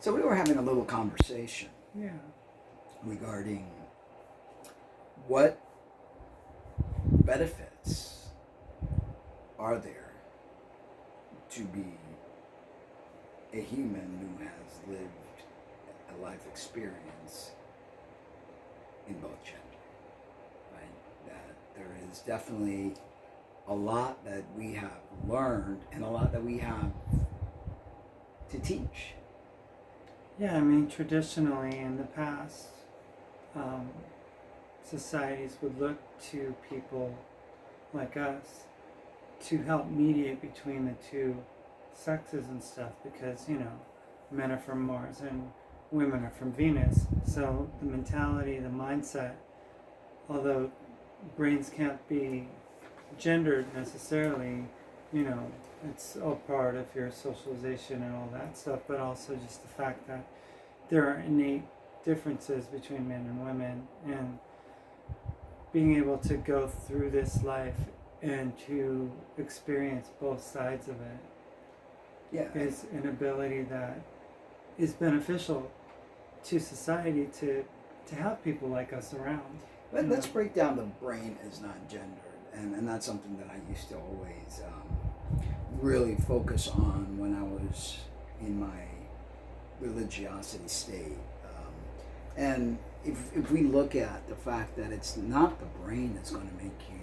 So we were having a little conversation regarding what benefits are there to be a human who has lived a life experience in both gender, right? That there is definitely a lot that we have learned and a lot that we have to teach. Yeah, I mean, traditionally in the past, societies would look to people like us to help mediate between the two sexes and stuff because, men are from Mars and women are from Venus. So the mentality, the mindset, although brains can't be gendered necessarily, it's all part of your socialization and all that stuff, but also just the fact that there are innate differences between men and women, and being able to go through this life and to experience both sides of it is an ability that is beneficial to society to have people like us around. Let's break down the brain as not gendered, and that's something that I used to always really focus on when I was in my religiosity state. And if we look at the fact that it's not the brain that's going to make you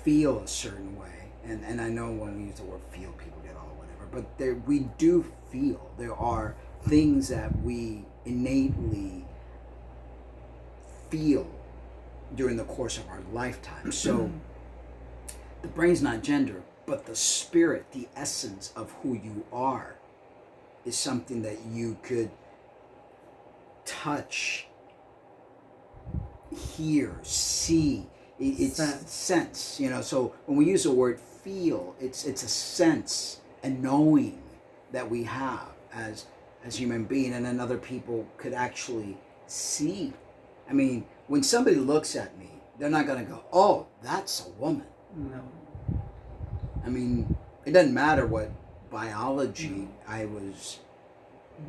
feel a certain way, and I know when we use the word feel, people get all whatever, but we do feel. There are things that we innately feel during the course of our lifetime. So the brain's not gender, but the spirit, the essence of who you are is something that you could touch, hear, see. It's sense. So when we use the word feel, it's a sense, a knowing that we have as human being, and then other people could actually see. I mean, when somebody looks at me, they're not going to go, "Oh, that's a woman." No. I mean, it doesn't matter what biology I was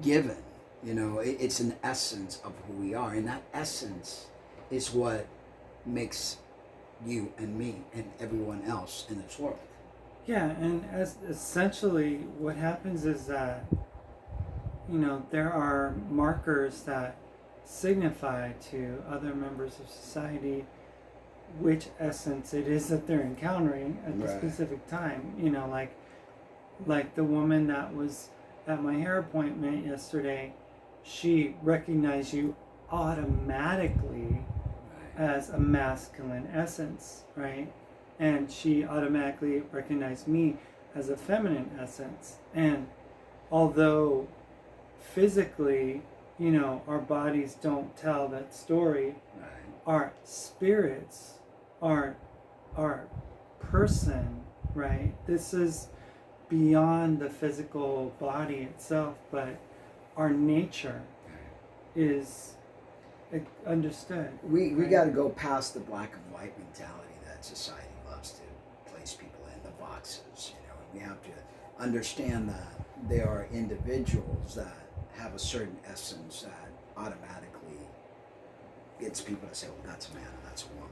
given. It's an essence of who we are, and that essence is what makes you and me and everyone else in this world. Yeah, and essentially what happens is that, there are markers that signify to other members of society which essence it is that they're encountering at the specific time. Like the woman that was at my hair appointment yesterday, she recognized you automatically as a masculine essence, right? And she automatically recognized me as a feminine essence. And although physically, our bodies don't tell that story, our spirits, our person, right? This is beyond the physical body itself, but our nature is understood. We got to go past the black and white mentality that society loves to place people in the boxes. We have to understand that there are individuals that have a certain essence that automatically gets people to say, "Well, that's a man and that's a woman."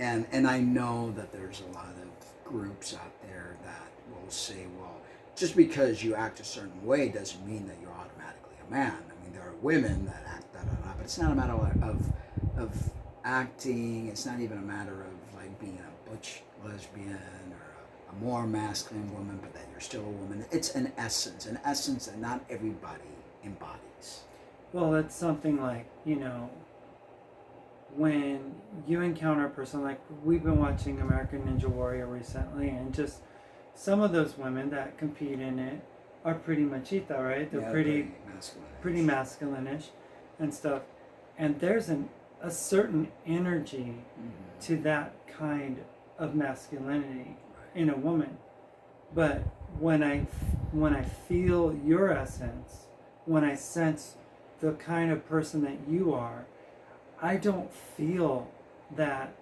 And I know that there's a lot of groups out there that will say, "Well, just because you act a certain way doesn't mean that you're automatically a man." I mean, there are women that act that or not, but it's not a matter of acting. It's not even a matter of like being a butch lesbian or a more masculine woman, but that you're still a woman. It's an essence that not everybody embodies. Well, it's something like, when you encounter a person, like we've been watching American Ninja Warrior recently, and just some of those women that compete in it are pretty machista, right? They're pretty masculine-ish and stuff. And there's a certain energy to that kind of masculinity in a woman. But when I feel your essence, when I sense the kind of person that you are, I don't feel that,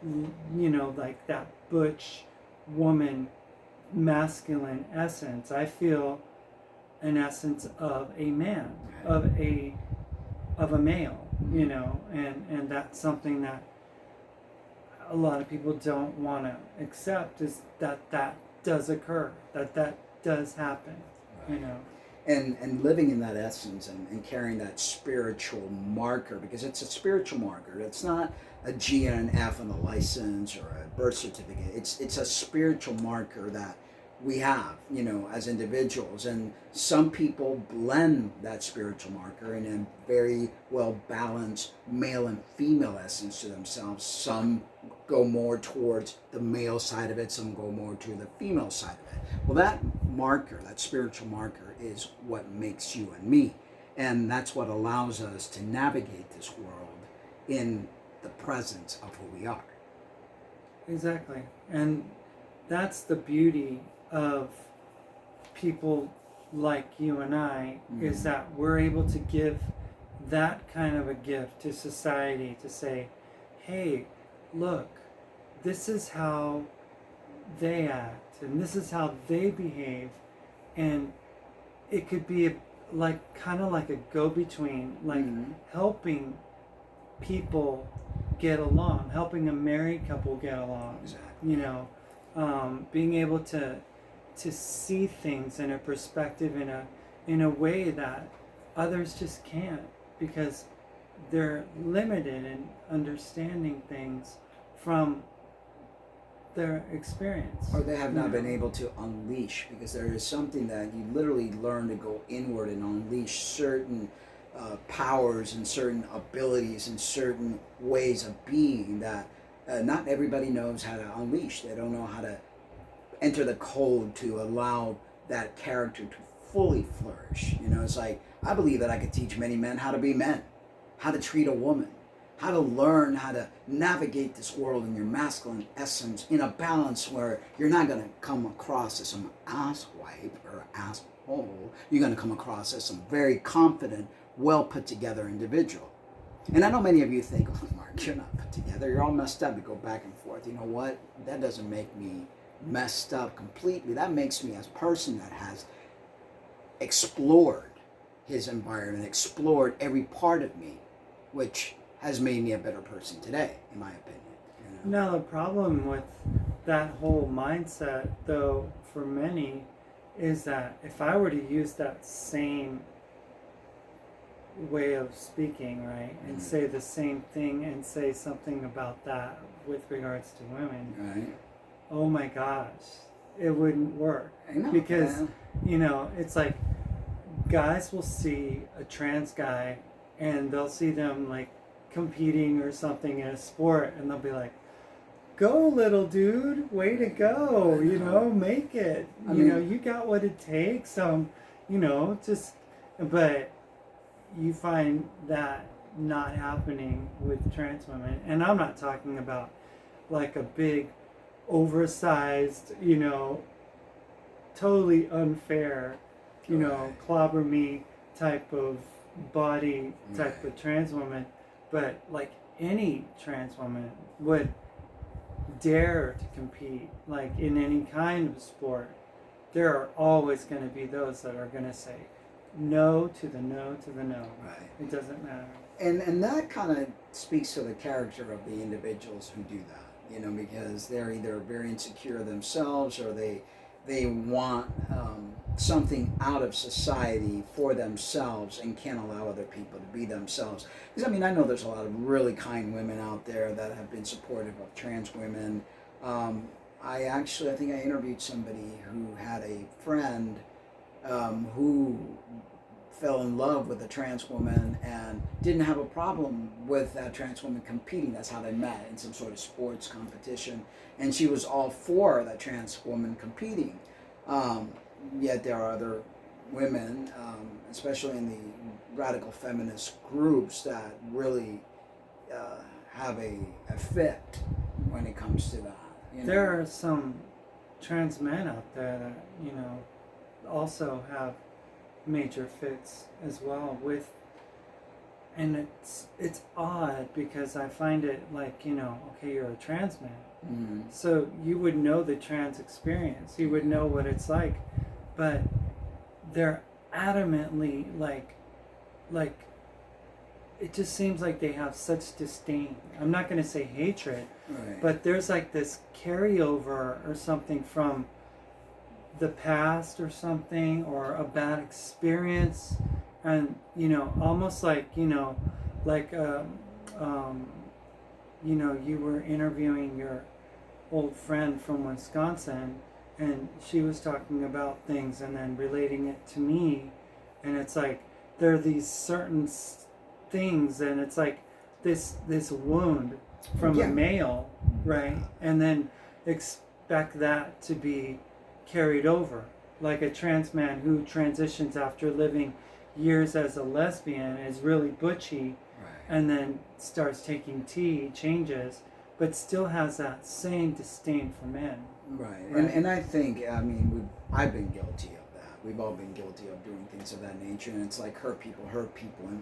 like that butch woman masculine essence. I feel an essence of a man, of a male, you know, and that's something that a lot of people don't want to accept, is that does occur, that does happen, you know. And living in that essence, and carrying that spiritual marker, because it's a spiritual marker. It's not a G and an F on a license or a birth certificate. It's a spiritual marker that we have, you know, as individuals. And some people blend that spiritual marker in a very well balanced male and female essence to themselves. Some go more towards the male side of it, some go more to the female side of it. Well, that marker, that spiritual marker, is what makes you and me. And that's what allows us to navigate this world in the presence of who we are. Exactly. And that's the beauty of people like you and I, is that we're able to give that kind of a gift to society, to say, hey, look, this is how they act and this is how they behave. And it could be like kind of like a go-between, like helping people get along, helping a married couple get along. Exactly. You know, being able to see things in a perspective, in a way that others just can't, because they're limited in understanding things from their experience. Or they have not been able to unleash, because there is something that you literally learn to go inward and unleash certain powers and certain abilities and certain ways of being that not everybody knows how to unleash. They don't know how to enter the code to allow that character to fully flourish. You know, it's like, I believe that I could teach many men how to be men, how to treat a woman, how to learn how to navigate this world in your masculine essence in a balance where you're not going to come across as some asswipe or asshole. You're going to come across as some very confident, well put together individual. And I know many of you think, oh, Mark, you're not put together. You're all messed up. You go back and forth. You know what? That doesn't make me messed up completely. That makes me a person that has explored his environment, explored every part of me, which has made me a better person today, in my opinion. You know? Now, the problem with that whole mindset, though, for many, is that if I were to use that same way of speaking, right, and say the same thing and say something about that with regards to women, right? Oh my gosh, it wouldn't work. I know, because, you know, it's like guys will see a trans guy and they'll see them like competing or something in a sport, and they'll be like, go little dude, way to go, you know, make it. You know, you got what it takes. You know, just, but you find that not happening with trans women. And I'm not talking about like a big oversized, you know, totally unfair, you know, clobber me type of body type of trans woman, but like any trans woman would dare to compete, like in any kind of sport. There are always going to be those that are going to say no to the no to the no. Right. It doesn't matter. And that kind of speaks to the character of the individuals who do that, you know, because they're either very insecure themselves, or they want something out of society for themselves and can't allow other people to be themselves. Because, I mean, I know there's a lot of really kind women out there that have been supportive of trans women. I think I interviewed somebody who had a friend who fell in love with a trans woman and didn't have a problem with that trans woman competing. That's how they met, in some sort of sports competition. And she was all for that trans woman competing. Yet there are other women, especially in the radical feminist groups, that really have a fit when it comes to that. You know? There are some trans men out there that, you know, also have major fits as well with, and it's odd because I find it like, you know, okay, you're a trans man, so you would know the trans experience, you would know what it's like, but there adamantly like it just seems like they have such disdain. I'm not going to say hatred, Right. but there's like this carryover or something from the past or something, or a bad experience, and almost like like you were interviewing your old friend from Wisconsin, and she was talking about things and then relating it to me, and it's like there are these certain things, and it's like this wound from a male, right? And then expect that to be carried over, like a trans man who transitions after living years as a lesbian, is really butchy, and then starts taking tea, changes, but still has that same disdain for men. Right. And I think, I mean, I've been guilty of that. We've all been guilty of doing things of that nature, and it's like hurt people,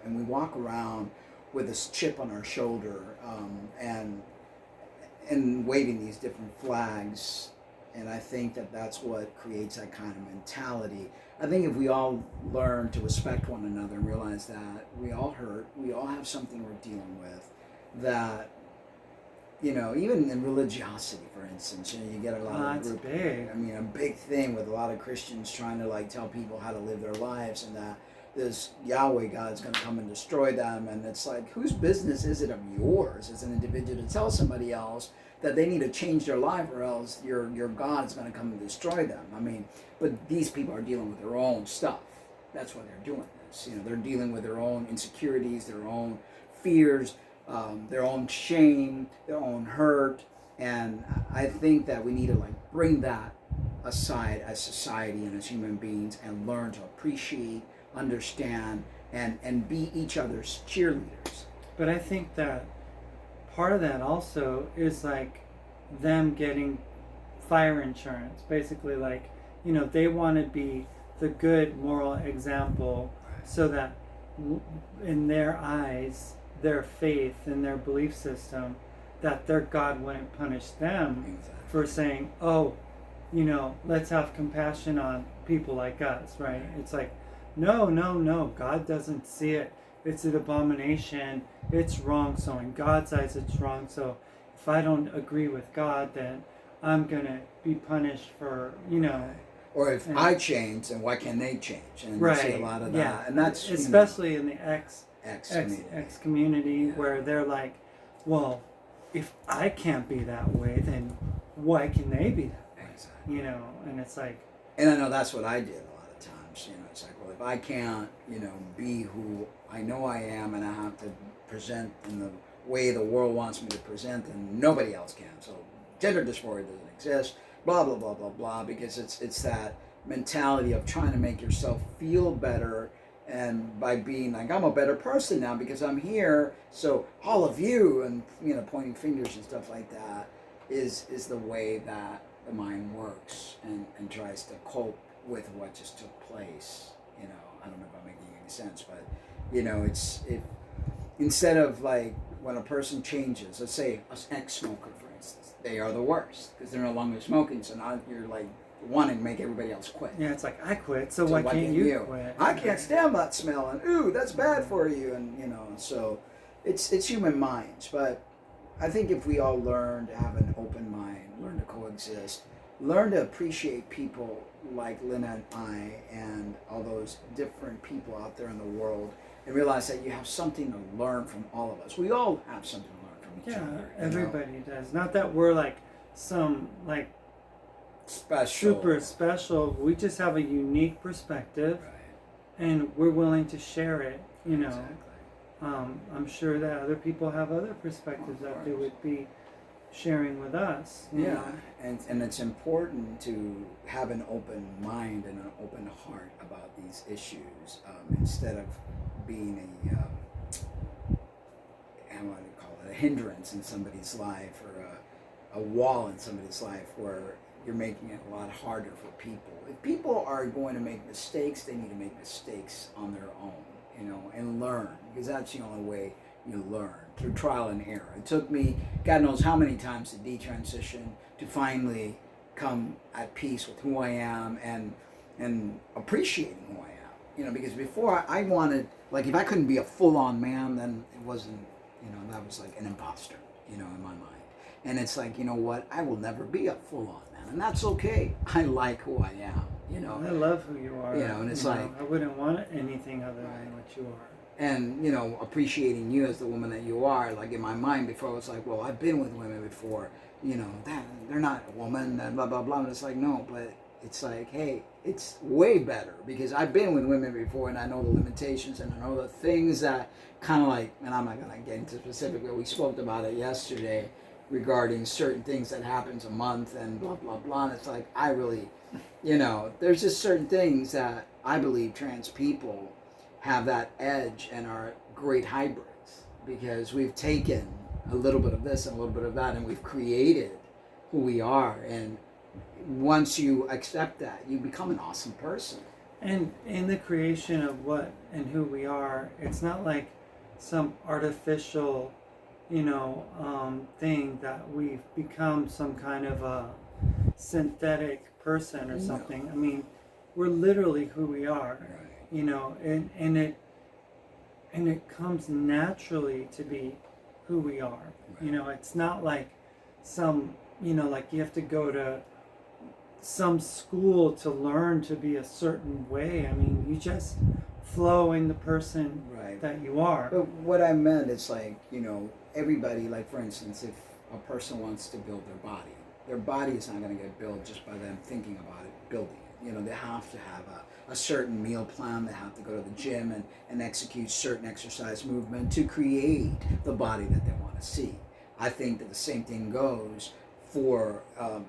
and we walk around with this chip on our shoulder, and waving these different flags. And I think that that's what creates that kind of mentality. I think if we all learn to respect one another and realize that we all hurt, we all have something we're dealing with, that, even in religiosity, for instance, you get a lot of group. Big. I mean, a big thing with a lot of Christians trying to tell people how to live their lives, and that this Yahweh God's going to come and destroy them. And it's like, whose business is it of yours as an individual to tell somebody else that they need to change their life, or else your God is going to come and destroy them? I mean, but these people are dealing with their own stuff. That's why they're doing this. They're dealing with their own insecurities, their own fears, their own shame, their own hurt. And I think that we need to bring that aside as society and as human beings, and learn to appreciate, understand, and be each other's cheerleaders. But I think that part of that also is them getting fire insurance. Basically, they want to be the good moral example, so that in their eyes, their faith and their belief system, that their God wouldn't punish them for saying, oh, let's have compassion on people like us, right? It's like, no, God doesn't see it. It's an abomination. It's wrong. So in God's eyes, it's wrong. So if I don't agree with God, then I'm going to be punished for, Or if I change, then why can't they change? And you see a lot of that. Yeah. And that's especially in the X community, Yeah. where they're like, well, if I can't be that way, then why can they be that way? Exactly. And it's like... And I know that's what I did a lot of times. It's like, well, if I can't, be who I know I am, and I have to present in the way the world wants me to present, then nobody else can. So gender dysphoria doesn't exist, blah, blah, blah, blah, blah, because it's that mentality of trying to make yourself feel better, and by being like, I'm a better person now because I'm here, so all of you, and pointing fingers and stuff like that is the way that the mind works, and tries to cope with what just took place. I don't know if I'm making any sense, but instead of when a person changes, let's say an ex-smoker, for instance, they are the worst because they're no longer smoking, so now you're wanting to make everybody else quit. Yeah, it's like, I quit, so why can't you quit? I can't stand that smell, and ooh, that's bad for you, and so it's human minds. But I think if we all learn to have an open mind, learn to coexist, learn to appreciate people like Lynn and I, and all those different people out there in the world, and realize that you have something to learn from all of us. We all have something to learn from each other. Everybody does. Not that we're some special, super special. We just have a unique perspective, and we're willing to share it. Exactly. I'm sure that other people have other perspectives that they would be sharing with us. You know? And it's important to have an open mind and an open heart about these issues, instead of being a hindrance in somebody's life, or a wall in somebody's life, where you're making it a lot harder for people. If people are going to make mistakes, they need to make mistakes on their own, and learn, because that's the only way you learn, through trial and error. It took me, God knows how many times, to detransition, to finally come at peace with who I am, and appreciating who I am. You know, because before I wanted, like, if I couldn't be a full-on man, then it wasn't, you know, that was like an imposter, you know, in my mind. And it's like, you know what, I will never be a full-on man, and that's okay. I like who I am, you know. I love who you are. You know, and it's like, I wouldn't want anything other than what you are. And, you know, appreciating you as the woman that you are. Like, in my mind before, I was like, well, I've been with women before, you know, they're not a woman, blah, blah, blah. And it's like, no, but it's like, hey, it's way better because I've been with women before and I know the limitations and I know the things that kind of like, and I'm not going to get into specific, but we spoke about it yesterday regarding certain things that happens a month and blah, blah, blah. And it's like, I really, you know, there's just certain things that I believe trans people have that edge and are great hybrids because we've taken a little bit of this and a little bit of that and we've created who we are. And once you accept that, you become an awesome person. And in the creation of what and who we are, it's not like some artificial, you know, thing that we've become some kind of a synthetic person or something. No. I mean, we're literally who we are, right. You know, and it comes naturally to be who we are. Right. You know, it's not like some, you know, like you have to go to some school to learn to be a certain way. I mean, you just flow in the person right. that you are. But what I meant is like, you know, everybody, like for instance, if a person wants to build their body is not going to get built just by them thinking about it, building it. You know, they have to have a certain meal plan. They have to go to the gym and execute certain exercise movement to create the body that they want to see. I think that the same thing goes for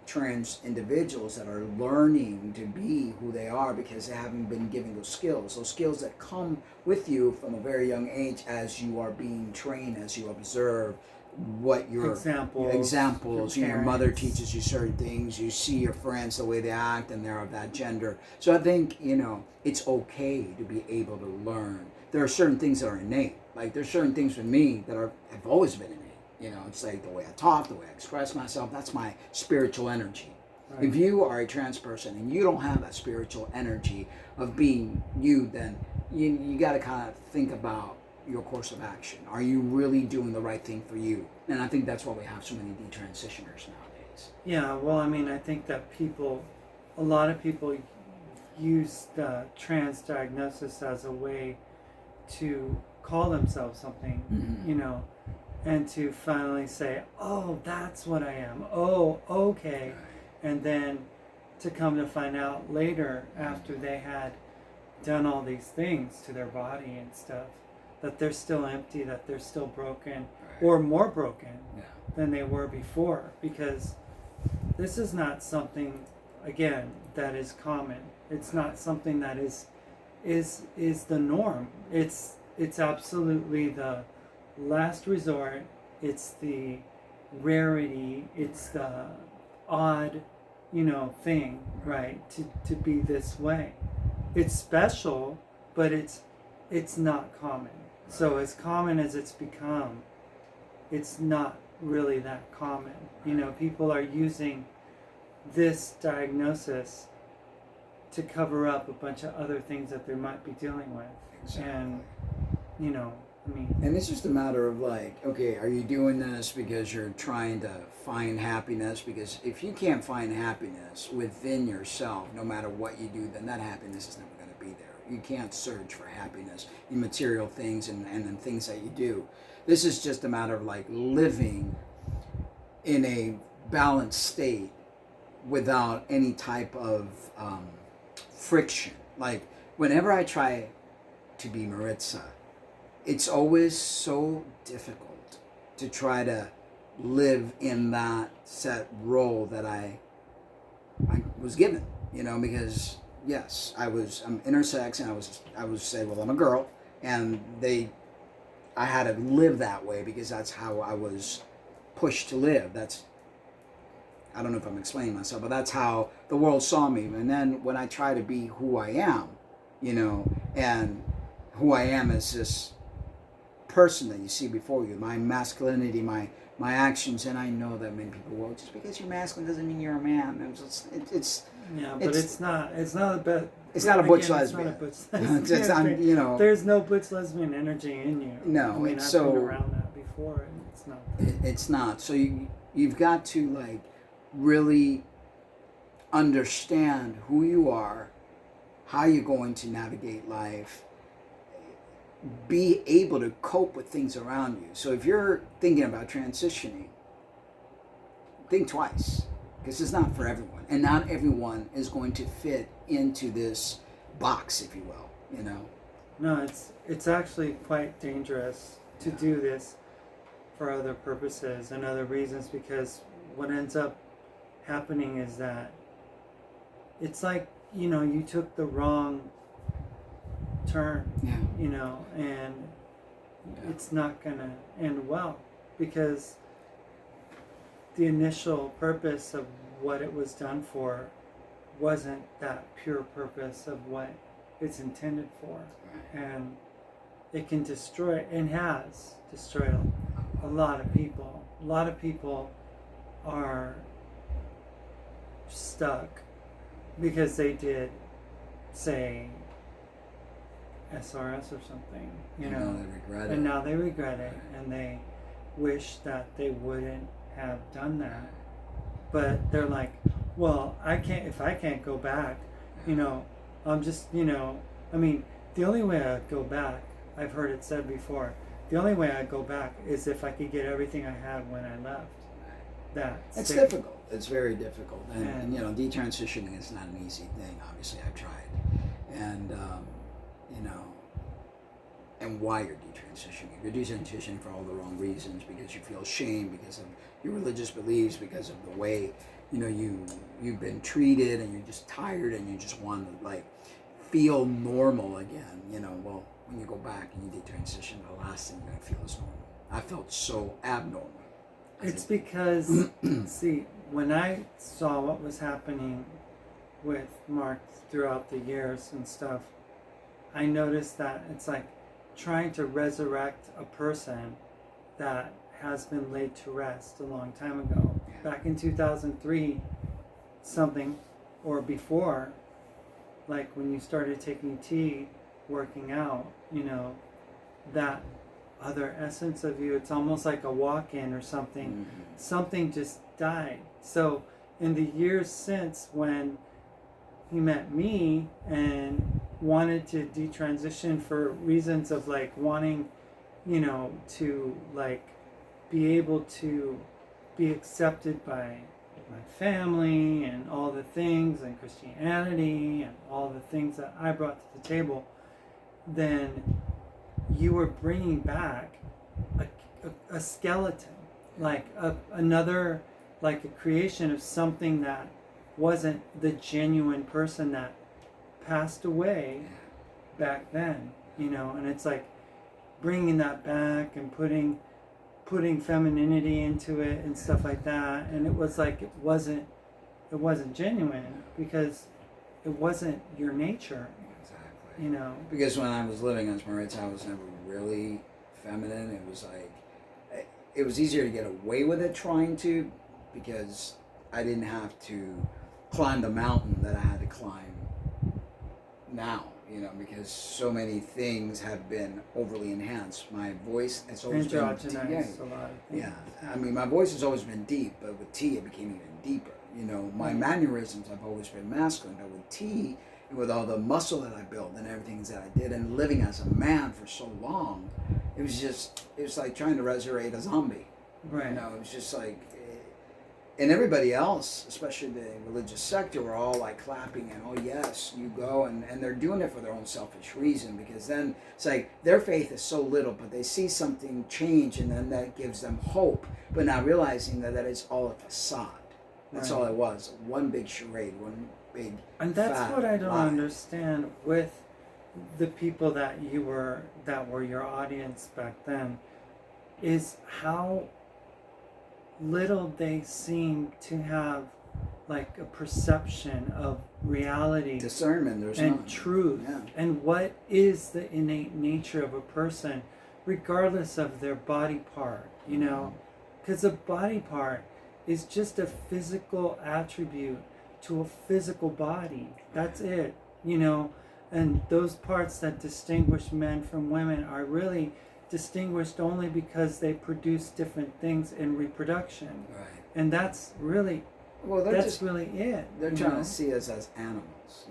trans individuals that are learning to be who they are because they haven't been given those skills that come with you from a very young age as you are being trained, as you observe what your examples your mother teaches you certain things, you see your friends the way they act and they're of that gender. So I think, you know, it's okay to be able to learn. There are certain things that are innate. Like there's certain things with me that have always been innate. You know, it's like the way I talk, the way I express myself, that's my spiritual energy. Right. If you are a trans person and you don't have that spiritual energy of being you, then you got to kind of think about your course of action. Are you really doing the right thing for you? And I think that's why we have so many detransitioners nowadays. Yeah, well, I mean, I think that a lot of people use the trans diagnosis as a way to call themselves something, mm-hmm. you know, and to finally say, oh, that's what I am. Oh, okay. Right. And then to come to find out later, after they had done all these things to their body and stuff, that they're still empty, that they're still broken, right. or more broken than they were before. Because this is not something, again, that is common. It's not something that is the norm. It's absolutely the last resort. It's the rarity. It's the odd, you know, thing, right? To be this way. It's special, but it's not common. So as common as it's become, it's not really that common. You know, people are using this diagnosis to cover up a bunch of other things that they might be dealing with. Exactly. And, you know, I mean... And it's just a matter of like, okay, are you doing this because you're trying to find happiness? Because if you can't find happiness within yourself, no matter what you do, then that happiness is never going to be there. You can't search for happiness in material things and in things that you do. This is just a matter of like living in a balanced state without any type of friction. Like whenever I try to be Maritza, it's always so difficult to try to live in that set role that I was given, you know, because yes, I'm intersex and I was said, well, I'm a girl, and I had to live that way because that's how I was pushed to live. I don't know if I'm explaining myself, but that's how the world saw me. And then when I try to be who I am, you know, and who I am is this person that you see before you, my masculinity, my actions, and I know that many people, well, just because you're masculine doesn't mean you're a man. It's yeah, but it's not It's not a butch Again, lesbian. It's not a butch It's lesbian. on, you know. There's no butch lesbian energy in you. No, I mean, it's I've so. been around that before, and it's not. It's not. So you've got to like really understand who you are, how you're going to navigate life, be able to cope with things around you. So if you're thinking about transitioning, think twice, because it's not for everyone, and not everyone is going to fit into this box, if you will. You know. No, it's actually quite dangerous to do this for other purposes and other reasons, because what ends up happening is that it's like, you know, you took the wrong turn, you know, and it's not gonna end well, because the initial purpose of what it was done for wasn't that pure purpose of what it's intended for. And it can destroy, and has destroyed, a lot of people. A lot of people are stuck because they did, say, SRS or something, you know, They regret it. and now they regret it, and they wish that they wouldn't have done that. But they're like, well, if I can't go back, you know, I'm just, you know, I mean, the only way I'd go back, I've heard it said before, the only way I'd go back is if I could get everything I had when I left. It's difficult. It's very difficult. And you know, detransitioning is not an easy thing. Obviously, I've tried. And, you know, and why you're detransitioning. You're detransitioning for all the wrong reasons, because you feel shame because of your religious beliefs, because of the way, you know, you've been treated, and you're just tired, and you just want to, like, feel normal again. You know, well, when you go back and you detransition, the last thing you're going to feel is normal. I felt so abnormal. It's because, see, when I saw what was happening with Mark throughout the years and stuff, I noticed that it's like trying to resurrect a person that has been laid to rest a long time ago. Back in 2003, something, or before, like when you started taking tea, working out, you know, that other essence of you, it's almost like a walk-in or something. Something just died. So in the years since, when he met me and wanted to detransition for reasons of like wanting, you know, to like be able to be accepted by my family and all the things, and Christianity and all the things that I brought to the table, then you were bringing back a skeleton, like another, like a creation of something that wasn't the genuine person that passed away back then, you know. And it's like bringing that back and putting femininity into it and stuff like that. And it was like it wasn't genuine, because it wasn't your nature. You know, because when I was living as Maritza, I was never really feminine. It was like, it was easier to get away with it trying to, because I didn't have to climb the mountain that I had to climb now, you know, because so many things have been overly enhanced. My voice has always been androgenized a lot of things. Yeah, I mean, my voice has always been deep, but with tea it became even deeper. You know, my mannerisms have always been masculine, but with tea, and with all the muscle that I built and everything that I did, and living as a man for so long, it was like trying to resurrect a zombie. Right. You know, it was just like, and everybody else, especially the religious sector, were all like clapping and, oh yes, you go, and they're doing it for their own selfish reason, because then it's like their faith is so little, but they see something change, and then that gives them hope, but not realizing that it's all a facade. That's all it was. One big charade, one big. And that's fat what I don't lie. understand with the people that were your audience back then, is how little they seem to have like a perception of reality, Discernment, there's and none. truth, and what is the innate nature of a person, regardless of their body part, you know, because a body part is just a physical attribute to a physical body. That's it. you know, and those parts that distinguish men from women are really distinguished only because they produce different things in reproduction. Right. And that's really, Well, that's really it. They're trying to see us as animals,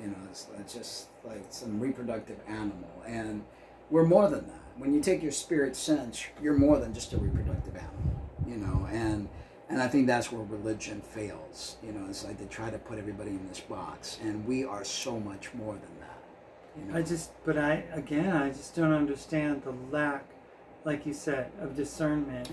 it's just like some reproductive animal. And we're more than that. When you take your spirit sense, you're more than just a reproductive animal, and I think that's where religion fails. It's like they try to put everybody in this box, and we are so much more than that. I just don't understand the lack, like you said, of discernment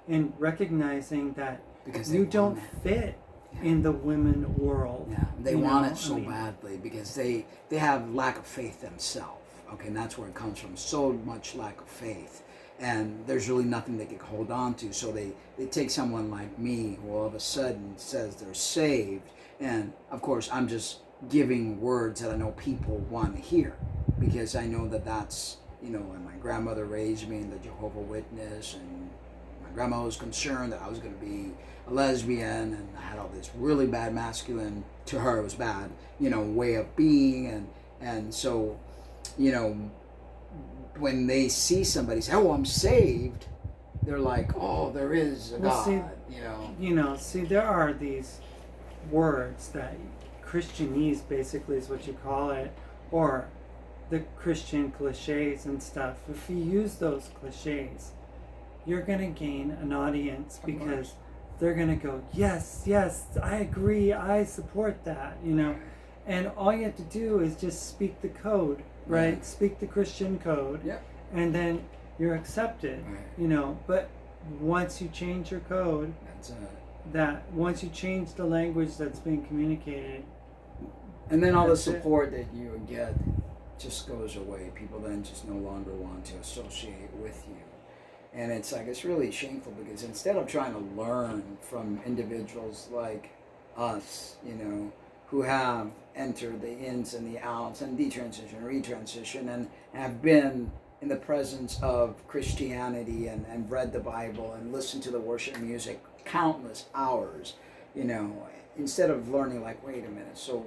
in recognizing that because you don't fit in the women world. Yeah, they want it so badly because they have lack of faith themselves. Okay, and that's where it comes from. So much lack of faith. And there's really nothing they can hold on to. So they take someone like me who all of a sudden says they're saved. And of course, I'm just giving words that I know people want to hear. Because I know that that's, and my grandmother raised me in the Jehovah Witness. And my grandma was concerned that I was going to be a lesbian. And I had all this really bad masculine, to her it was bad, way of being. And so, when they see somebody say, "Oh, I'm saved," they're like, "Oh, there is a God." See, there are these words that Christianese basically is what you call it, or the Christian cliches and stuff. If you use those cliches, you're gonna gain an audience because they're gonna go, "Yes, I agree, I support that," And all you have to do is just speak the code, right? Yeah. Speak the Christian code, and then you're accepted, right. But once you change your code, once you change the language that's being communicated, and then all the support that you would get just goes away. People then just no longer want to associate with you. And it's really shameful because instead of trying to learn from individuals like us, who have entered the ins and the outs and detransition, retransition, and have been in the presence of Christianity and read the Bible and listened to the worship music countless hours, instead of learning like, wait a minute, so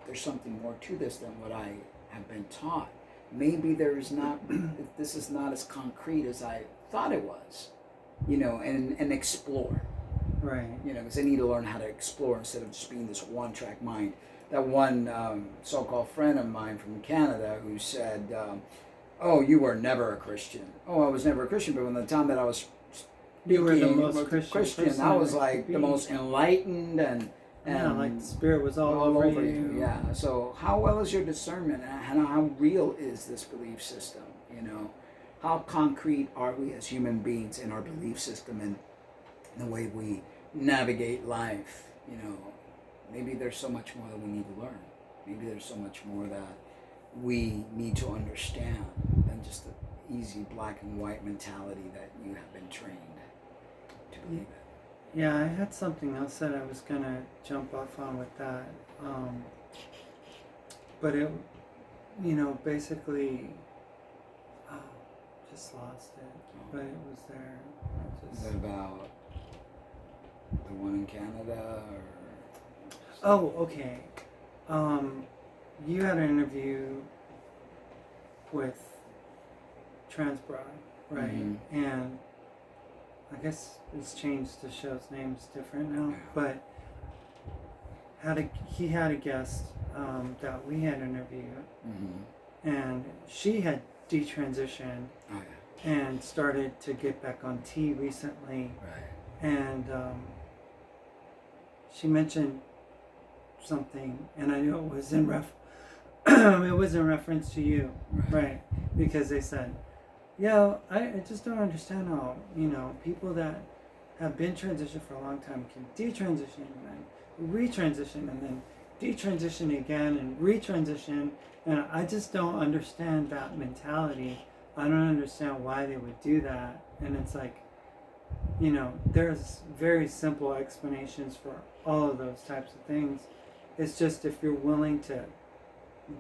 there's something more to this than what I have been taught. Maybe this is not as concrete as I thought it was, and explore. right? Because they need to learn how to explore instead of just being this one-track mind. That one so-called friend of mine from Canada who said, "Oh, you were never a Christian." Oh, I was never a Christian, but when the time that I was You were the speaking most Christian I was like the most enlightened and like the Spirit was all over you. Yeah. So how well is your discernment, and how real is this belief system? How concrete are we as human beings in our belief system and the way we navigate life? Maybe there's so much more that we need to learn. Maybe there's so much more that we need to understand than just the easy black and white mentality that you have been trained to believe in. Yeah, I had something else that I was gonna jump off on with that, but it, basically, just lost it. But it was there. Is that about the one in Canada, or? Oh, okay. You had an interview with Transbra, right? Mm-hmm. And I guess it's changed. The show's name's different now, but he had a guest that we had interviewed, and she had detransitioned and started to get back on tea recently, and she mentioned something, and I knew it was in it was in reference to you, right? Because they said, I just don't understand how, people that have been transitioned for a long time can detransition and then retransition and then detransition again and retransition, and I just don't understand that mentality. I don't understand why they would do that. And it's like, there's very simple explanations for all of those types of things. It's just if you're willing to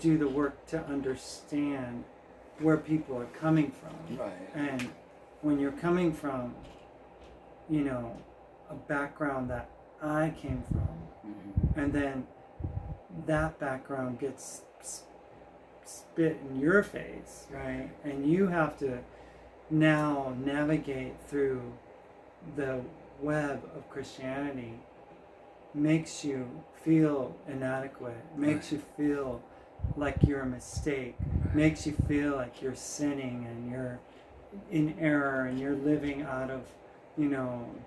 do the work to understand where people are coming from. Right. And when you're coming from, a background that I came from, and then that background gets spit in your face, right? And you have to now navigate through the web of Christianity. Makes you feel inadequate, makes you feel like you're a mistake, makes you feel like you're sinning and you're in error and you're living out of,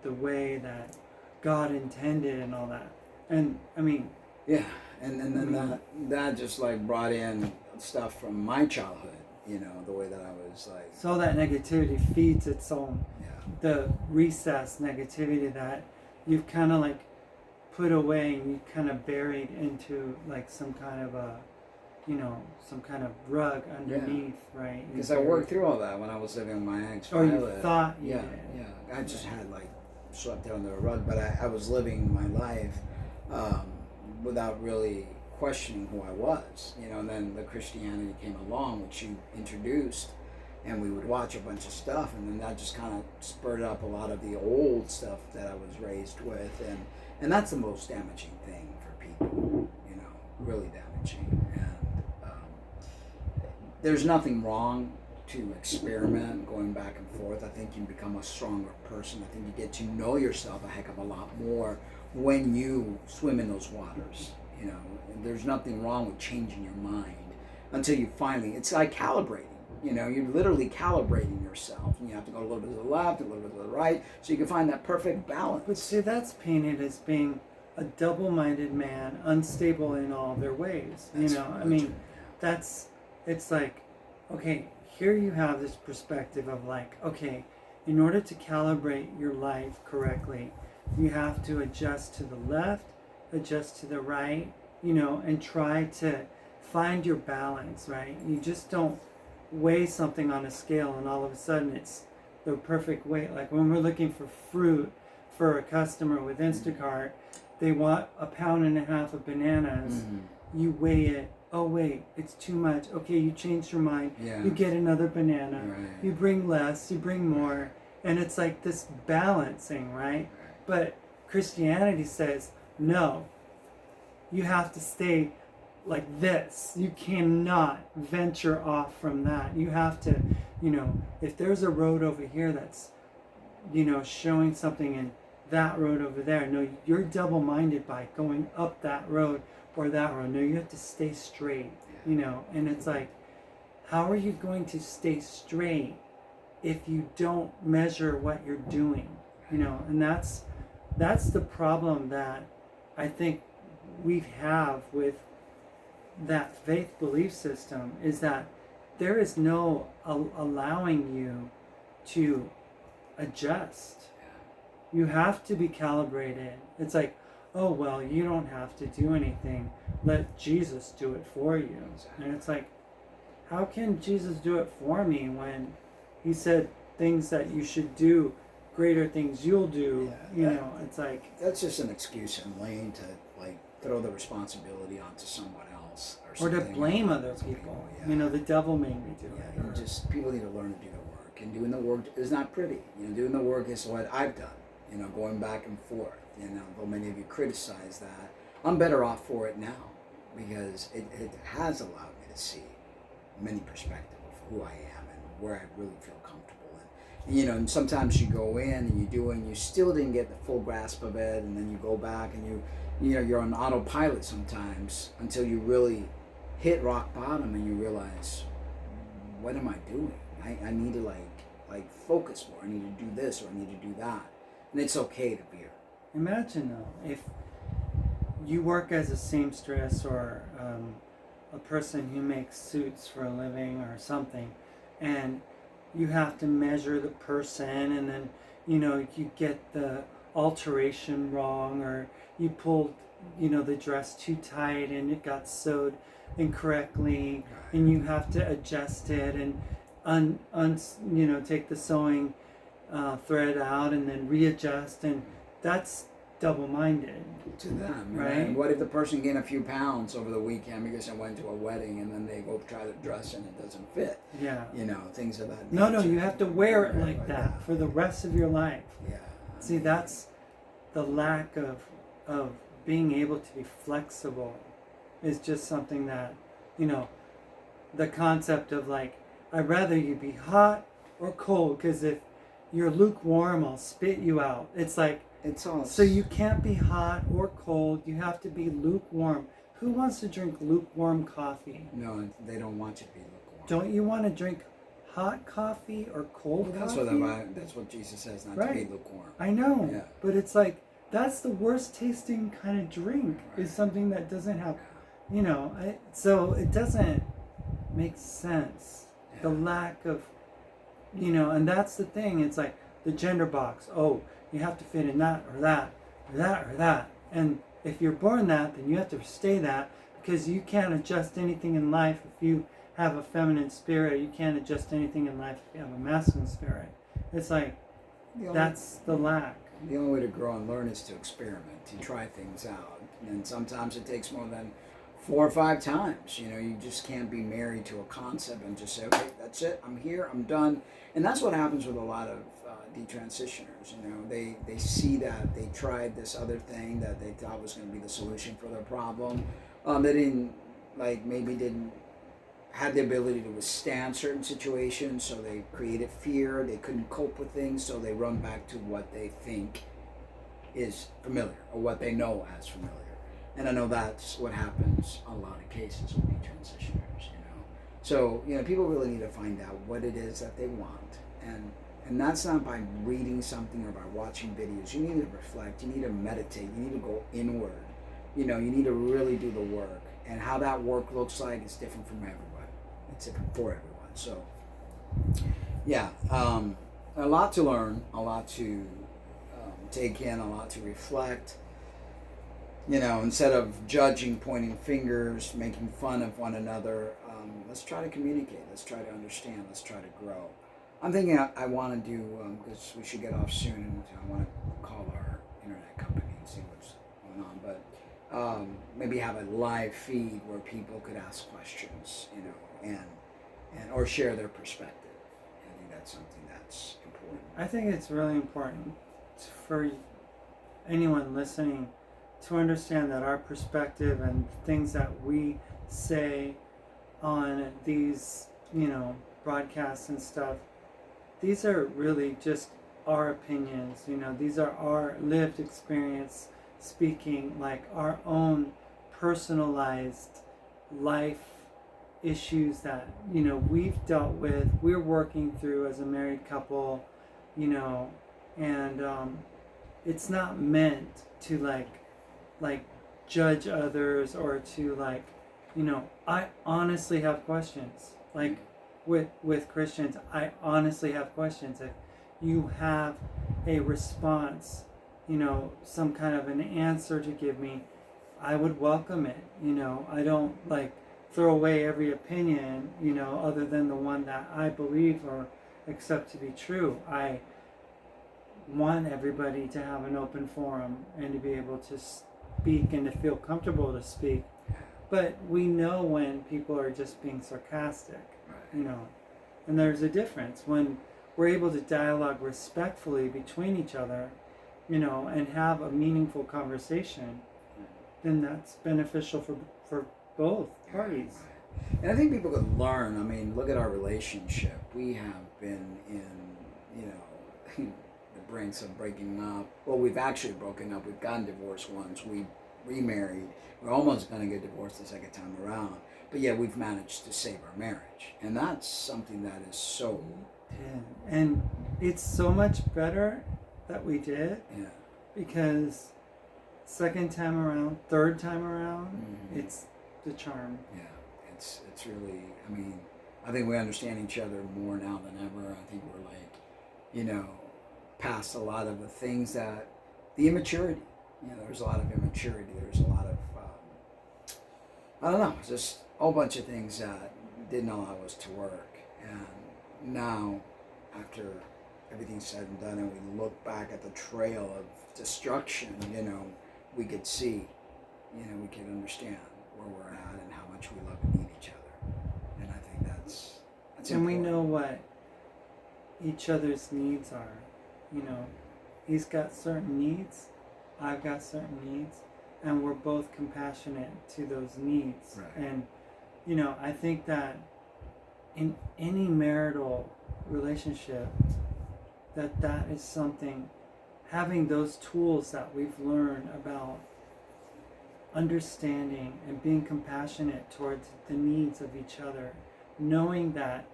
the way that God intended and all that. And I mean, yeah, and then that just like brought in stuff from my childhood, the way that I was like. So that negativity feeds its own, Yeah. the recessed negativity that you've kind of like put away and you kind of buried into like some kind of a, some kind of rug underneath, right? Because I worked through all that when I was living with my ex. Or you thought you did. Yeah. I just had like swept it under the rug, but I was living my life without really questioning who I was, and then the Christianity came along, which you introduced, and we would watch a bunch of stuff, and then that just kind of spurred up a lot of the old stuff that I was raised with, and that's the most damaging thing for people, really damaging. And there's nothing wrong to experiment, going back and forth. I think you become a stronger person. I think you get to know yourself a heck of a lot more when you swim in those waters. And there's nothing wrong with changing your mind until you finally, it's like calibrating. You're literally calibrating yourself. And you have to go a little bit to the left, a little bit to the right, so you can find that perfect balance. But see, that's painted as being a double-minded man, unstable in all their ways. It's like, okay, here you have this perspective of like, okay, in order to calibrate your life correctly, you have to adjust to the left, adjust to the right, and try to find your balance, right? You just don't weigh something on a scale and all of a sudden it's the perfect weight. Like when we're looking for fruit for a customer with Instacart, they want 1.5 pounds of bananas. Mm-hmm. You weigh it. Oh wait, it's too much. Okay, you change your mind. Yeah. You get another banana. Right. You bring less. You bring more. And it's like this balancing, right? But Christianity says, no, you have to stay like this. You cannot venture off from that. You have to, if there's a road over here that's, showing something in that road over there, no, you're double-minded by going up that road or that road. No, you have to stay straight, and it's like, how are you going to stay straight if you don't measure what you're doing, and that's the problem that I think we have with that faith belief system, is that there is no allowing you to adjust. You have to be calibrated. It's like, oh, well, you don't have to do anything. Let Jesus do it for you. And it's like, how can Jesus do it for me when he said things that you should do, greater things you'll do? It's like, that's just an excuse and lane to like throw the responsibility onto someone else or to blame other people. The devil made me do it. And just people need to learn to do the work, and doing the work is not pretty. Doing the work is what I've done. Going back and forth. Though many of you criticize that, I'm better off for it now, because it has allowed me to see many perspectives of who I am and where I really feel comfortable. And sometimes you go in and you do it and you still didn't get the full grasp of it, and then you go back and you're on autopilot sometimes until you really hit rock bottom and you realize, what am I doing? I need to like focus more. I need to do this, or I need to do that. And it's okay to veer. Imagine though, if you work as a seamstress or a person who makes suits for a living or something, and you have to measure the person, and then you get the alteration wrong, or you pulled the dress too tight and it got sewed incorrectly, and you have to adjust it and take the sewing thread out and then readjust, and that's double-minded to them, right? And what if the person gained a few pounds over the weekend because they went to a wedding and then they go try to dress and it doesn't fit? Yeah. Things of that nature. No, you have to wear it like that for the rest of your life. Yeah. See, that's the lack of being able to be flexible is just something that you know, the concept of like, I'd rather you be hot or cold, because if you're lukewarm, I'll spit you out. It's like, It's all. so you can't be hot or cold. You have to be lukewarm. Who wants to drink lukewarm coffee? No, they don't want you to be lukewarm. Don't you want to drink hot coffee or cold coffee? That's what Jesus says, not Right. to be lukewarm. I know, Yeah. but it's like, that's the worst tasting kind of drink, Right. is something that doesn't have, you know, so it doesn't make sense. Yeah. The lack of, you know, and that's the thing. It's like the gender box. Oh, you have to fit in that or that or that or that. And if you're born that, then you have to stay that, because you can't adjust anything in life if you have a feminine spirit. You can't adjust anything in life if you have a masculine spirit. It's like, that's the lack. The only way to grow and learn is to experiment, to try things out. And sometimes it takes more than 4 or 5 times. You know, you just can't be married to a concept and just say, okay, that's it, I'm here, I'm done. And that's what happens with a lot of detransitioners. You know, they see that they tried this other thing that they thought was going to be the solution for their problem. They didn't, like, maybe didn't have the ability to withstand certain situations, so they created fear. They couldn't cope with things, so they run back to what they think is familiar, or what they know as familiar. And I know that's what happens in a lot of cases with detransitioners, you know. So, you know, people really need to find out what it is that they want. And that's not by reading something or by watching videos. You need to reflect, you need to meditate, you need to go inward. You know, you need to really do the work. And how that work looks like is different from everyone. It's different for everyone. So, yeah, a lot to learn, a lot to take in, a lot to reflect. You know, instead of judging, pointing fingers, making fun of one another, let's try to communicate. Let's try to understand. Let's try to grow. I'm thinking I want to do, because we should get off soon, and I want to call our internet company and see what's going on. But maybe have a live feed where people could ask questions, you know, and or share their perspective. I think that's something that's important. I think it's really important for anyone listening to understand that our perspective and things that we say on these, you know, broadcasts and stuff, these are really just our opinions. You know, these are our lived experience speaking, like our own personalized life issues that, you know, we've dealt with, we're working through as a married couple, you know, and it's not meant to like judge others, or to, like, you know, I honestly have questions, like with Christians. I honestly have questions. If you have a response, you know, some kind of an answer to give me, I would welcome it. You know, I don't like throw away every opinion, you know, other than the one that I believe or accept to be true. I want everybody to have an open forum and to be able to speak and to feel comfortable to speak. But we know when people are just being sarcastic, you know, and there's a difference when we're able to dialogue respectfully between each other, you know, and have a meaningful conversation. Then that's beneficial for both parties. And I think people could learn. I mean, look at our relationship. We have been in, you know, the brinks of breaking up. Well, we've actually broken up. We've gotten divorced once. We remarried. We're almost going to get divorced the second time around. But yeah, we've managed to save our marriage. And that's something that is so... Yeah. And it's so much better that we did. Yeah. Because second time around, third time around, it's the charm. Yeah. It's really, I mean, I think we understand each other more now than ever. I think we're like, you know, past a lot of the things that, the immaturity. You know, there's a lot of immaturity. There's a lot of, I don't know, just a whole bunch of things that didn't allow us to work. And now, after everything's said and done, and we look back at the trail of destruction, you know, we could see, you know, we could understand where we're at and how much we love and need each other. And I think that's and important. we know what each other's needs are. You know, he's got certain needs, I've got certain needs, and we're both compassionate to those needs. Right. And I think that in any marital relationship, that is something, having those tools that we've learned about understanding and being compassionate towards the needs of each other, knowing that,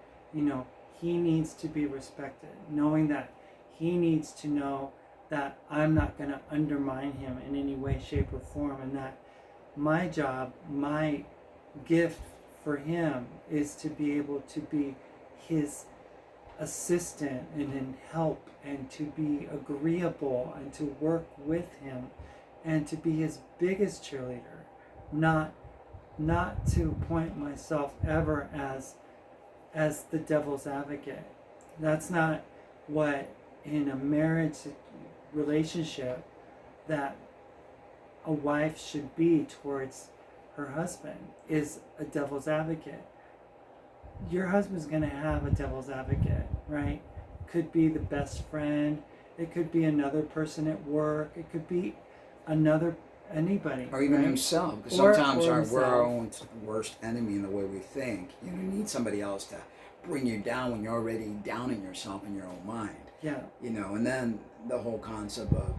he needs to be respected, knowing that he needs to know that I'm not going to undermine him in any way, shape, or form, and that my job, my gift for him is to be able to be his assistant and in help, and to be agreeable and to work with him and to be his biggest cheerleader, not to point myself ever as the devil's advocate. That's not what, in a marriage relationship, that a wife should be towards her husband, is a devil's advocate. Your husband's going to have a devil's advocate, right? Could be the best friend, it could be another person at work, it could be anybody, or even right? himself, because Or sometimes we're our himself. own worst enemy in the way we think. You need somebody else to bring you down when you're already down in yourself in your own mind. Yeah. And then the whole concept of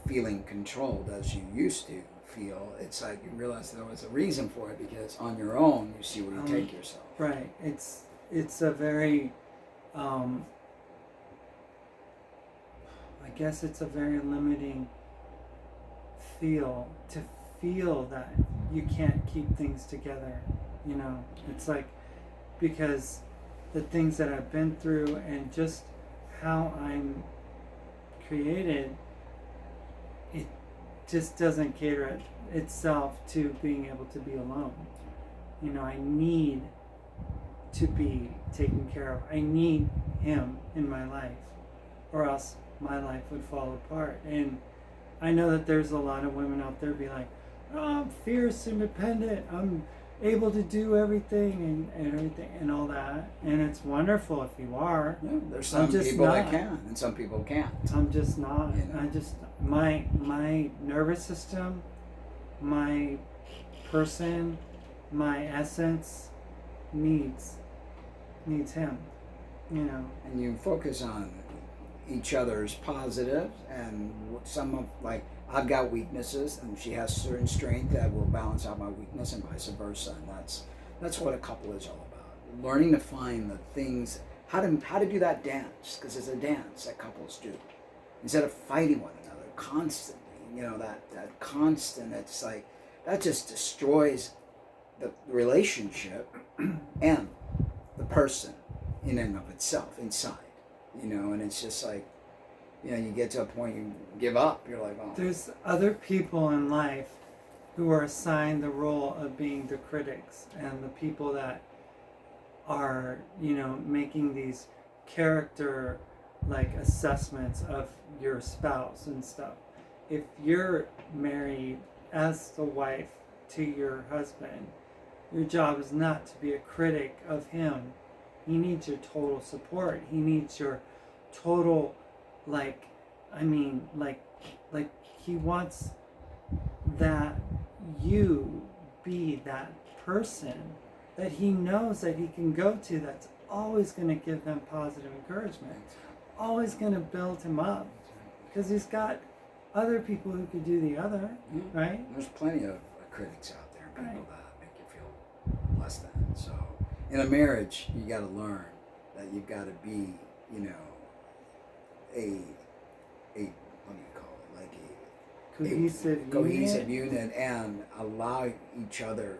feeling controlled as you used to feel, it's like you realize there was a reason for it, because on your own you see where you take yourself. Right. It's a very I guess it's a very limiting to feel that you can't keep things together. It's like, because the things that I've been through and just how I'm created, it just doesn't cater itself to being able to be alone. I need to be taken care of. I need him in my life, or else my life would fall apart. And I know that there's a lot of women out there be like, oh, I'm fierce, independent, I'm able to do everything and everything and all that. And it's wonderful if you are. Yeah, there's some people that can, and some people can't. I'm just not. I just, my nervous system, my person, my essence needs him. And you focus on each other's positives, and some of, like, I've got weaknesses and she has certain strength that will balance out my weakness, and vice versa. And that's what a couple is all about, learning to find the things, how to do that dance, because it's a dance that couples do, instead of fighting one another constantly. That constant, it's like, that just destroys the relationship and the person in and of itself inside. And it's just like, you get to a point you give up. You're like, oh. There's other people in life who are assigned the role of being the critics and the people that are, making these character assessments of your spouse and stuff. If you're married as the wife to your husband, your job is not to be a critic of him. He needs your total support. He needs your total, he wants that you be that person that he knows that he can go to, that's always going to give them positive encouragement, always going to build him up, because he's got other people who could do the other, right? There's plenty of critics out there, people that make you feel less than. So in a marriage, you got to learn that you've got to be, a what do you call it, like a cohesive unit, and allow each other,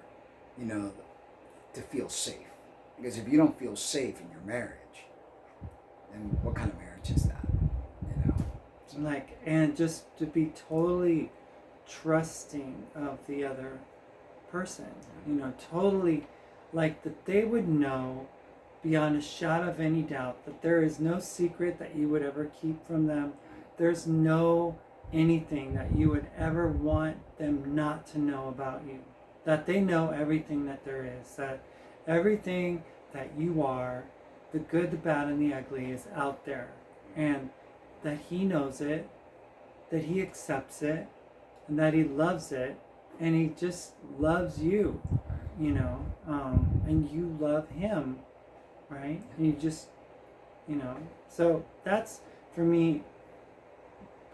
to feel safe. Because if you don't feel safe in your marriage, then what kind of marriage is that? So. And just to be totally trusting of the other person, totally, that they would know beyond a shadow of any doubt that there is no secret that you would ever keep from them. There's no anything that you would ever want them not to know about you. That they know everything that there is. That everything that you are, the good, the bad, and the ugly, is out there. And that he knows it, that he accepts it, and that he loves it, and he just loves you. and you love him, right? And you just, so that's, for me,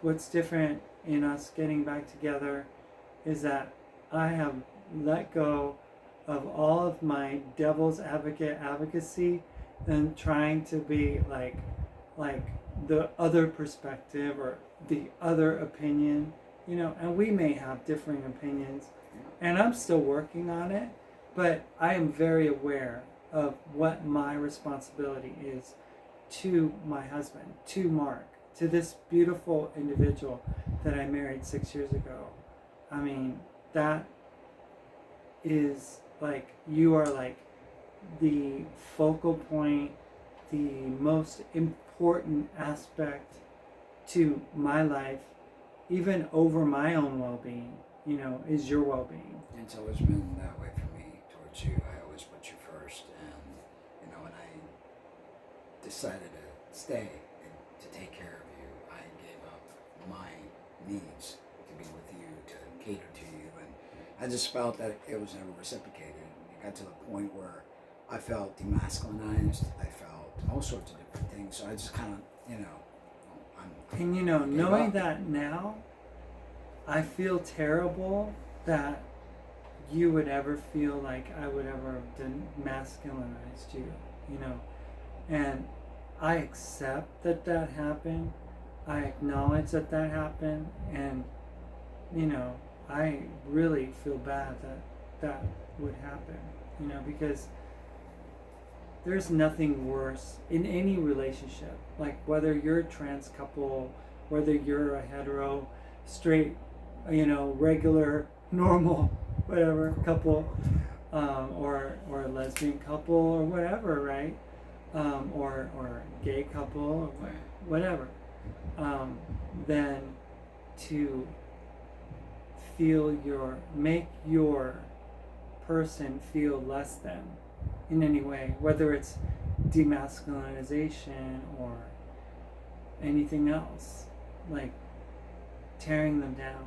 what's different in us getting back together is that I have let go of all of my devil's advocacy and trying to be like the other perspective or the other opinion, and we may have differing opinions, and I'm still working on it, but I am very aware of what my responsibility is to my husband, to Mark, to this beautiful individual that I married 6 years ago. I mean, that is like, you are like the focal point, the most important aspect to my life, even over my own well-being, is your well-being. It's always been that way for me towards you. I always put you first, and when I decided to stay and to take care of you, I gave up my needs to be with you, to cater to you, and I just felt that it was never reciprocated. It got to the point where I felt demasculinized. I felt all sorts of different things. So I just kind of, And knowing that now, I feel terrible that you would ever feel like I would ever have demasculinized you, and I accept that happened. I acknowledge that happened, and I really feel bad that would happen, because there's nothing worse in any relationship, like whether you're a trans couple, whether you're a hetero, straight, regular, normal, whatever couple, or a lesbian couple, or whatever, right? Or a gay couple, or whatever. Then to make your person feel less than in any way, whether it's demasculinization or anything else, like tearing them down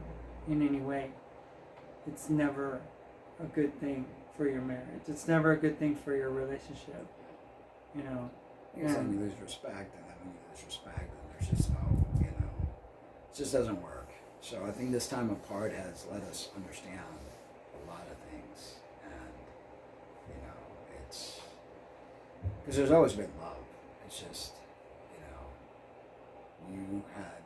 in any way, it's never a good thing for your marriage. It's never a good thing for your relationship, Because then you lose respect, and then when you lose respect, then there's just no, it just doesn't work. So I think this time apart has let us understand a lot of things, and it's because there's always been love. It's just you had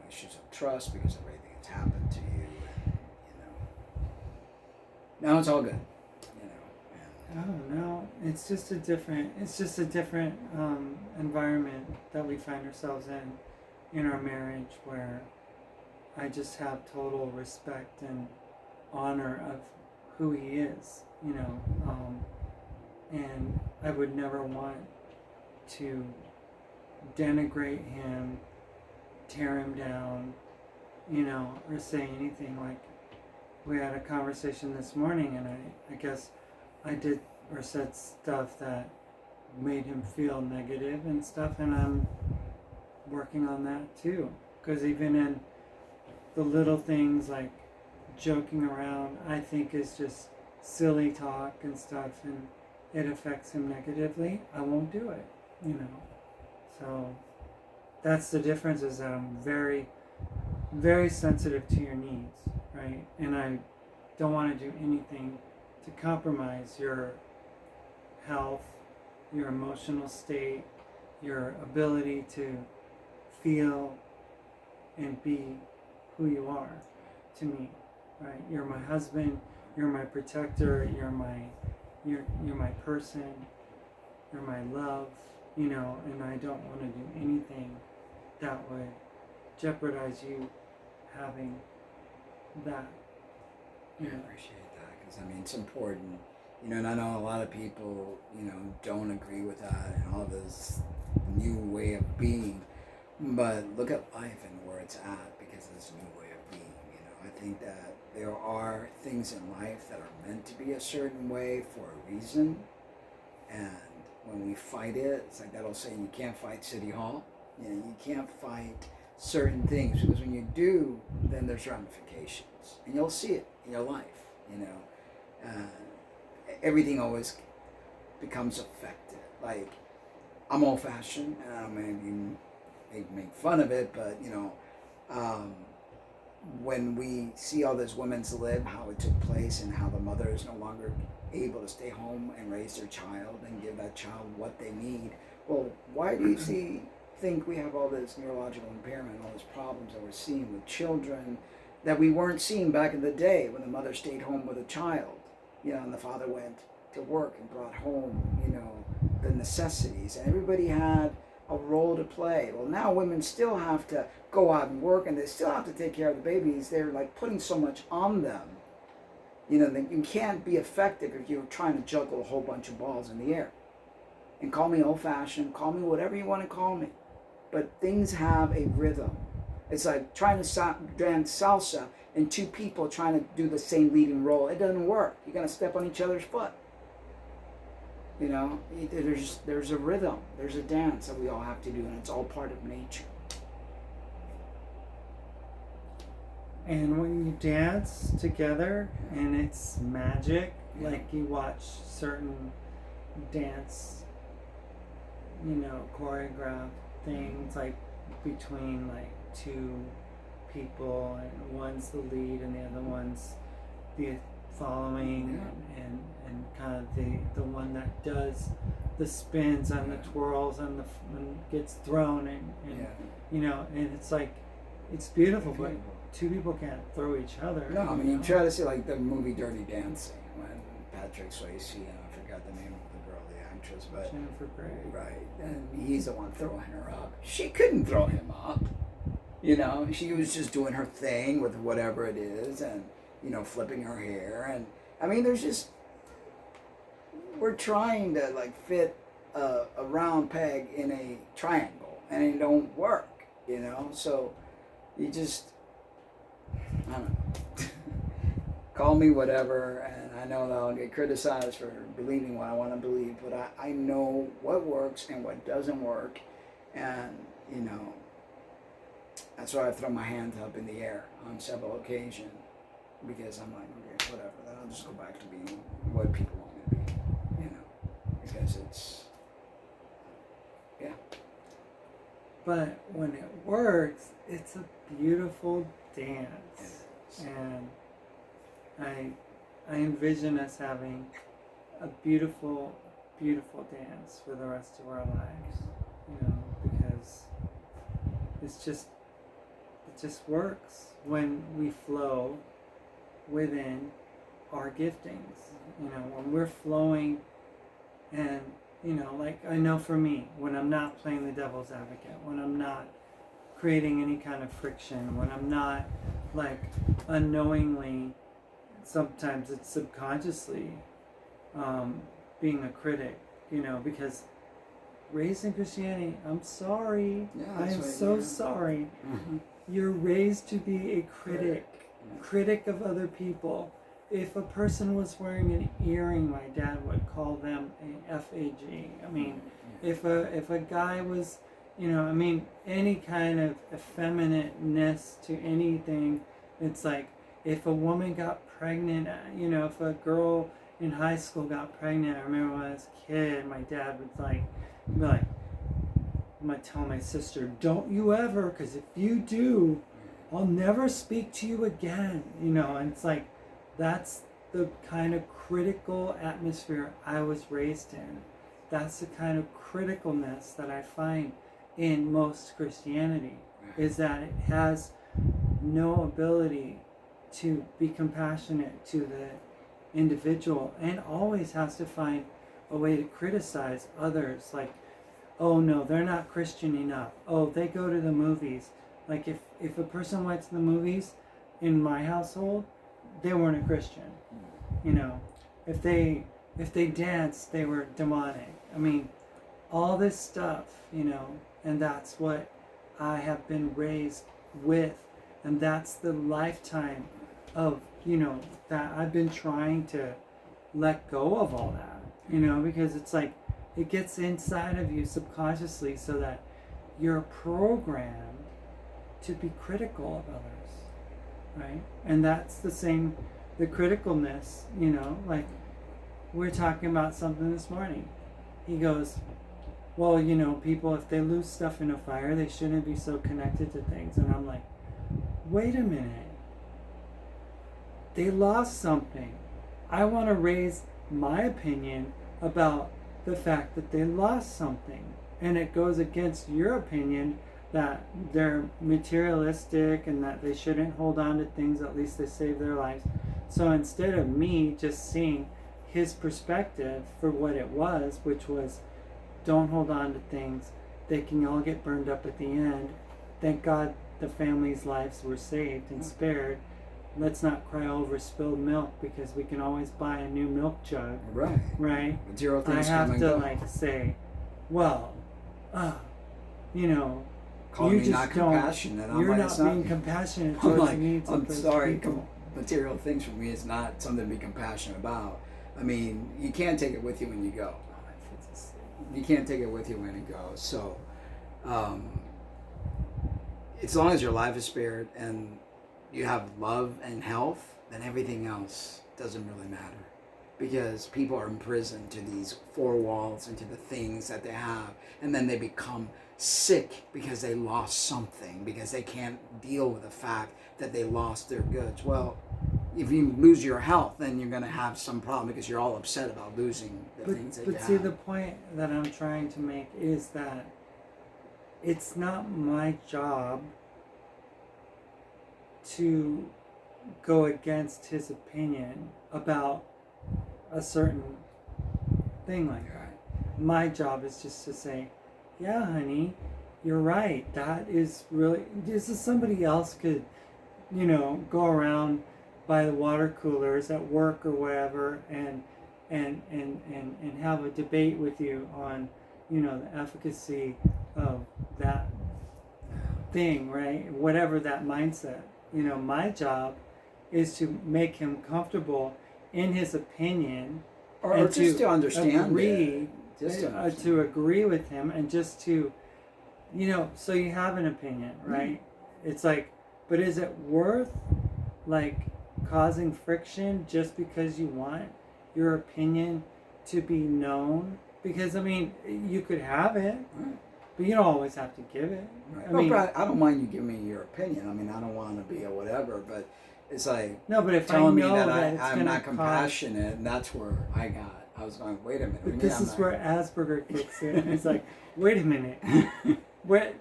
issues of trust because of everything that's happened to you, and now it's all good. No, it's just a different environment that we find ourselves in our marriage, where I just have total respect and honor of who he is, and I would never want to denigrate him, tear him down, or say anything. Like, we had a conversation this morning, and I guess I did or said stuff that made him feel negative and stuff, and I'm working on that too. Because even in the little things like joking around, I think is just silly talk and stuff, and it affects him negatively, I won't do it, So that's the difference, is that I'm very, very sensitive to your needs, right? And I don't want to do anything to compromise your health, your emotional state, your ability to feel and be who you are to me, right? You're my husband, you're my protector, you're my person, you're my love, and I don't want to do anything that would jeopardize you having that. I appreciate that, because it's important, and I know a lot of people, don't agree with that and all this new way of being, but look at life and where it's at because of this new way of being. I think that there are things in life that are meant to be a certain way for a reason, and when we fight it, it's like that old saying, you can't fight City Hall. You can't fight certain things, because when you do, then there's ramifications, and you'll see it in your life, Everything always becomes affected. Like, I'm old-fashioned, and I maybe make fun of it, but when we see all this women's lib, how it took place, and how the mother is no longer able to stay home and raise their child and give that child what they need. Well, why do you think we have all this neurological impairment, all these problems that we're seeing with children that we weren't seeing back in the day when the mother stayed home with a child, and the father went to work and brought home, the necessities, and everybody had a role to play. Well, now women still have to go out and work, and they still have to take care of the babies. They're like putting so much on them. You can't be effective if you're trying to juggle a whole bunch of balls in the air. And call me old-fashioned, call me whatever you want to call me. But things have a rhythm. It's like trying to dance salsa and two people trying to do the same leading role. It doesn't work. You're going to step on each other's foot. There's a rhythm. There's a dance that we all have to do, and it's all part of nature. And when you dance together, and it's magic, like you watch certain dance, choreographed things, like between like two people, and one's the lead and the other one's the following, and kind of the one that does the spins and the twirls and gets thrown, and it's like, it's beautiful, but two people can't throw each other. No, I mean, you try to see like the movie Dirty Dancing when Patrick Swayze, I forgot the name of the girl, the actress, but Jennifer Grey. Right, and he's the one throwing her up. She couldn't throw him up. She was just doing her thing with whatever it is, and flipping her hair, and I mean, we're trying to like fit a round peg in a triangle, and it don't work. So you just, I don't know. Call me whatever, and I know that I'll get criticized for believing what I want to believe, but I know what works and what doesn't work, and that's why I throw my hands up in the air on several occasions, because I'm like, okay, whatever, then I'll just go back to being what people want me to be, because it's, yeah. But when it works, it's a beautiful dance, and I envision us having a beautiful, beautiful dance for the rest of our lives, because it just works when we flow within our giftings, when we're flowing, and like, I know for me, when I'm not playing the devil's advocate, when I'm not creating any kind of friction, when I'm not like unknowingly, sometimes it's subconsciously being a critic, because raised in Christianity, I'm sorry, I am so sorry, you're raised to be a critic of other people. If a person was wearing an earring, my dad would call them a FAG. I mean, if a guy was, any kind of effeminateness to anything, it's like, if a woman got pregnant, if a girl in high school got pregnant, I remember when I was a kid, my dad would be like, I'm going to tell my sister, don't you ever, because if you do, I'll never speak to you again, and it's like, that's the kind of critical atmosphere I was raised in. That's the kind of criticalness that I find in most Christianity, is that it has no ability to be compassionate to the individual, and always has to find a way to criticize others, like, oh no, they're not Christian enough, oh, they go to the movies. Like, if a person went to the movies in my household, they weren't a Christian. If they danced, they were demonic. I mean, all this stuff, and that's what I have been raised with, and that's the lifetime of, that I've been trying to let go of all that, because it's like, it gets inside of you subconsciously, so that you're programmed to be critical of others, right? And that's the same the criticalness, like we're talking about something this morning. He goes, well, people, if they lose stuff in a fire, they shouldn't be so connected to things. And I'm like, wait a minute. They lost something. I want to raise my opinion about the fact that they lost something. And it goes against your opinion that they're materialistic and that they shouldn't hold on to things, at least they save their lives. So instead of me just seeing his perspective for what it was, which was, don't hold on to things, they can all get burned up at the end. Thank God the family's lives were saved and spared. Let's not cry over spilled milk, because we can always buy a new milk jug. Right? Material things I have come to and go. say, well, Call you me just not don't. compassionate. I'm You're like, not it's being compassionate I'm towards like, the needs I'm of those sorry. people. Material things for me is not something to be compassionate about. I mean, you can't take it with you when you go. You can't take it with you when you go. So, as long as your life is spared and you have love and health, then everything else doesn't really matter. Because people are imprisoned to these four walls and to the things that they have, and then they become sick because they lost something, because they can't deal with the fact that they lost their goods. Well, if you lose your health, then you're going to have some problem, because you're all upset about losing the things that you have. But see, the point that I'm trying to make is that it's not my job to go against his opinion about a certain thing like that. My job is just to say, yeah, honey, you're right. That is really, just as somebody else could, go around by the water coolers at work or whatever and have a debate with you on, the efficacy of that thing, right? Whatever that mindset. My job is to make him comfortable in his opinion, or just to understand agree, it. to agree with him, and just to, so you have an opinion, right? It's like, but is it worth like causing friction just because you want your opinion to be known? Because I mean, you could have it, but you don't always have to give it. Right. I don't mind you giving me your opinion. I mean, I don't want to be a whatever, but it's like, no, but if telling I know me that that I'm not compassionate, and that's where I was going, wait a minute. But this is where Asperger kicks in. It's like, wait a minute. What?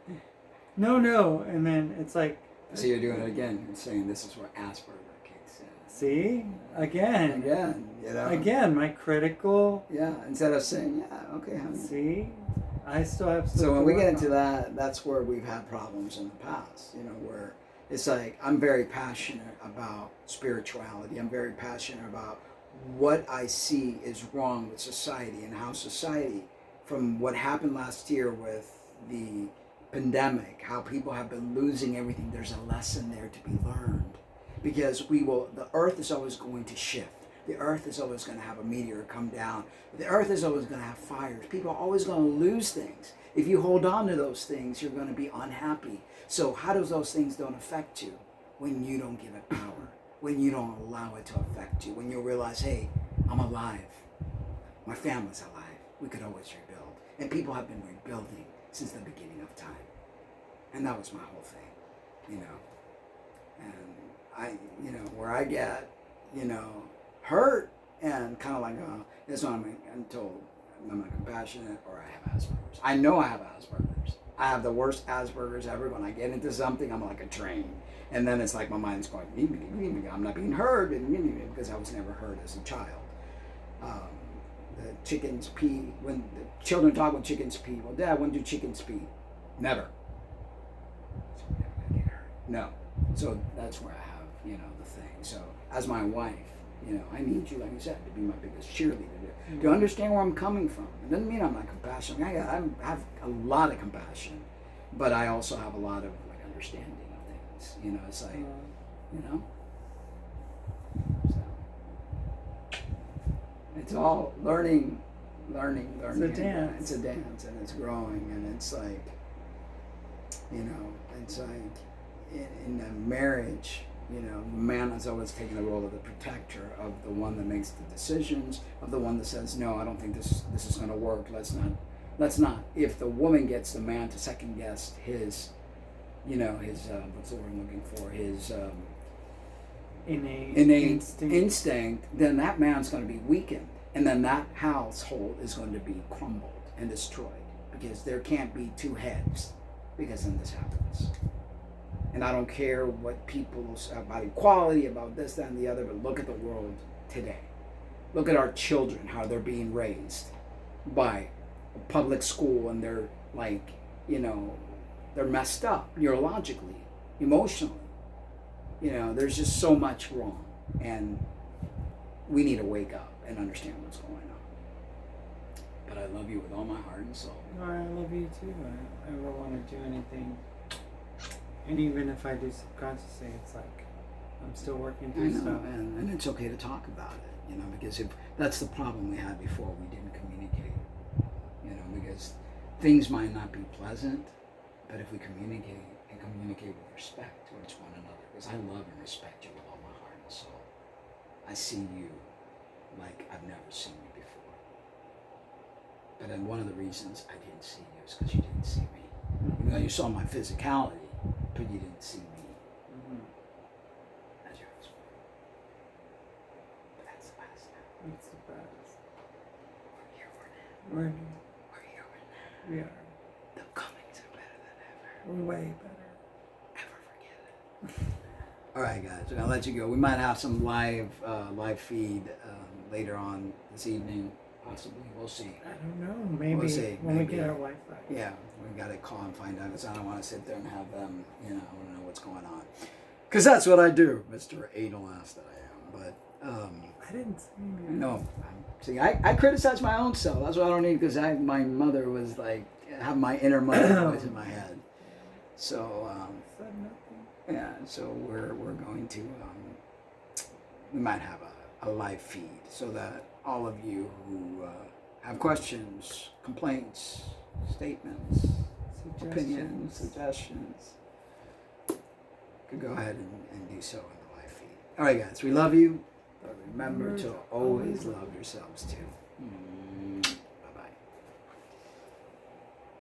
No. And then it's like... So you're doing it again. You're saying this is where Asperger kicks in. See? Again, Again, my critical... Yeah, instead of saying, yeah, okay, honey. See? I still have... So when we get into that, that's where we've had problems in the past, where... It's like, I'm very passionate about spirituality. I'm very passionate about what I see is wrong with society, and how society, from what happened last year with the pandemic, how people have been losing everything, there's a lesson there to be learned. Because the earth is always going to shift. The earth is always going to have a meteor come down. The earth is always going to have fires. People are always going to lose things. If you hold on to those things, you're going to be unhappy. So how does those things don't affect you? When you don't give it power. When you don't allow it to affect you. When you realize, hey, I'm alive. My family's alive. We could always rebuild. And people have been rebuilding since the beginning of time. And that was my whole thing, And where I get, hurt and kind of like, that's why I'm told I'm not compassionate, or I have Asperger's. I know I have Asperger's. I have the worst Asperger's ever. When I get into something, I'm like a train. And then it's like my mind's going, I'm not being heard, because I was never heard as a child. The chickens pee, when the children talk when chickens pee. Well, Dad, when do chickens pee? Never. So I'm never going to get heard. No. So that's where I have, the thing. So as my wife, I need you, like you said, to be my biggest cheerleader, to understand where I'm coming from. It doesn't mean I'm not compassionate. I have a lot of compassion, but I also have a lot of understanding of things. It's like, So it's all learning. It's a dance. It's a dance, and it's growing, and it's like, it's like in a marriage, You know, the man is always taking the role of the protector, of the one that makes the decisions, of the one that says, no, I don't think this is going to work. Let's not. If the woman gets the man to second guess his, you know, his what's the word I'm looking for? His innate instinct, then that man's going to be weakened, and then that household is going to be crumbled and destroyed, because there can't be two heads, because then this happens. And I don't care what people say about equality, about this, that, and the other, but look at the world today. Look at our children, how they're being raised by a public school, and they're like, you know, they're messed up neurologically, emotionally. You know, there's just so much wrong, and we need to wake up and understand what's going on. But I love you with all my heart and soul. No, I love you too. I never want to do anything, and even if I do subconsciously, it's like I'm still working through stuff. And it's okay to talk about it, you know, because if that's the problem we had before, we didn't communicate, you know, because things might not be pleasant, but if we communicate with respect towards one another, because I love and respect you with all my heart and soul. I see you like I've never seen you before. But then one of the reasons I didn't see you is because you didn't see me. You know, you saw my physicality, but you didn't see me. As your husband. But that's the best now. It's the best. We're here now. We're here now. We are. The Cummings are better than ever. We're way better. Never forget it. All right, guys. I'll let you go. We might have some live feed later on this evening, possibly. We'll see. I don't know. Maybe we'll see. When we get our Wi-Fi. Yeah, we got to call and find out, because I don't want to sit there and have them. You know, I want to know what's going on. Because that's what I do, Mr. Anal ass that I am. But I didn't see you. no. See, I criticize my own self. That's what I don't need, because my mother was like, have my inner mother voice in my head. So Said nothing. yeah, so we're going to we might have a live feed, so that all of you who have questions, complaints, statements, opinions, suggestions, could go ahead and do so in the live feed. All right, guys, we love you. But remember to always love yourselves too.